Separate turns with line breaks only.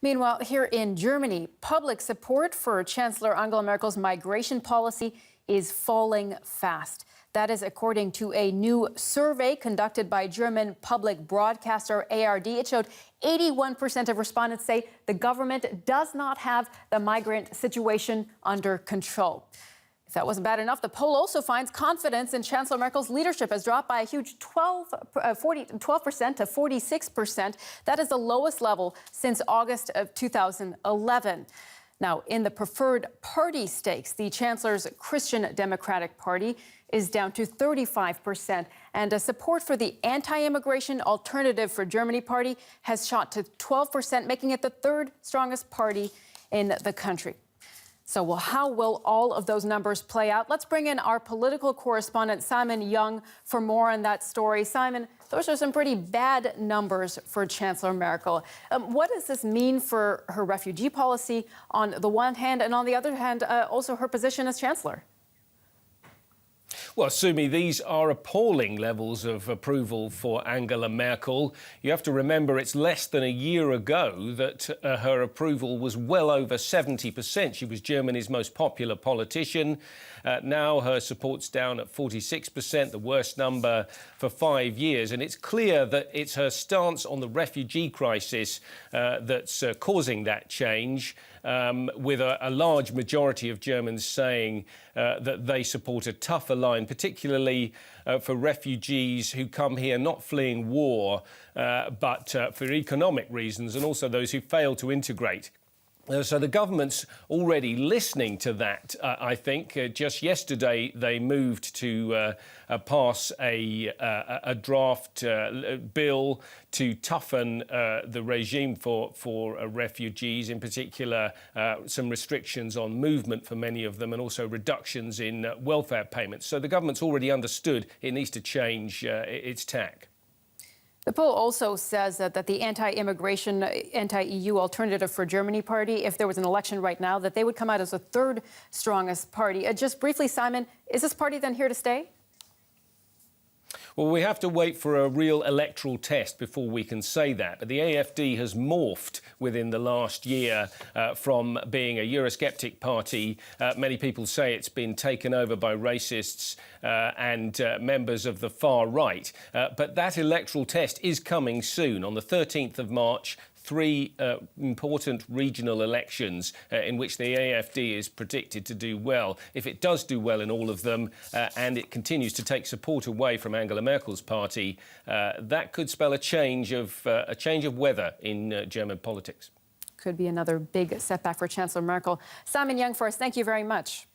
Meanwhile, here in Germany, public support for Chancellor Angela Merkel's migration policy is falling fast. That is according to a new survey conducted by German public broadcaster ARD. It showed 81% of respondents say the government does not have the migrant situation under control. If that wasn't bad enough, the poll also finds confidence in Chancellor Merkel's leadership has dropped by a huge 12% to 46%. That is the lowest level since August of 2011. Now, in the preferred party stakes, the Chancellor's Christian Democratic Party is down to 35%, and support for the anti-immigration Alternative for Germany party has shot to 12%, making it the third strongest party in the country. So, how will all of those numbers play out? Let's bring in our political correspondent, Simon Young, for more on that story. Simon, those are some pretty bad numbers for Chancellor Merkel. What does this mean for her refugee policy on the one hand, and on the other hand, also her position as Chancellor?
Well, Sumi, these are appalling levels of approval for Angela Merkel. You have to remember it's less than a year ago that her approval was well over 70%. She was Germany's most popular politician. Now her support's down at 46%, the worst number for 5 years. And it's clear that it's her stance on the refugee crisis that's causing that change, with a large majority of Germans saying that they support a tougher line, particularly for refugees who come here not fleeing war, but for economic reasons, and also those who fail to integrate. So the government's already listening to that, I think. Just yesterday, they moved to pass a draft bill to toughen the regime for refugees, in particular some restrictions on movement for many of them, and also reductions in welfare payments. So the government's already understood it needs to change its tack.
The poll also says that the anti-immigration, anti-EU Alternative for Germany party, if there was an election right now, that they would come out as the third strongest party. Just briefly, Simon, is this party then here to stay?
Well, we have to wait for a real electoral test before we can say that. But the AfD has morphed within the last year from being a Eurosceptic party. Many people say it's been taken over by racists and members of the far right. But that electoral test is coming soon. On the 13th of March, three important regional elections in which the AfD is predicted to do well. If it does do well in all of them and it continues to take support away from Angela Merkel's party, that could spell a change of weather in German politics.
Could be another big setback for Chancellor Merkel. Simon Young for us, thank you very much.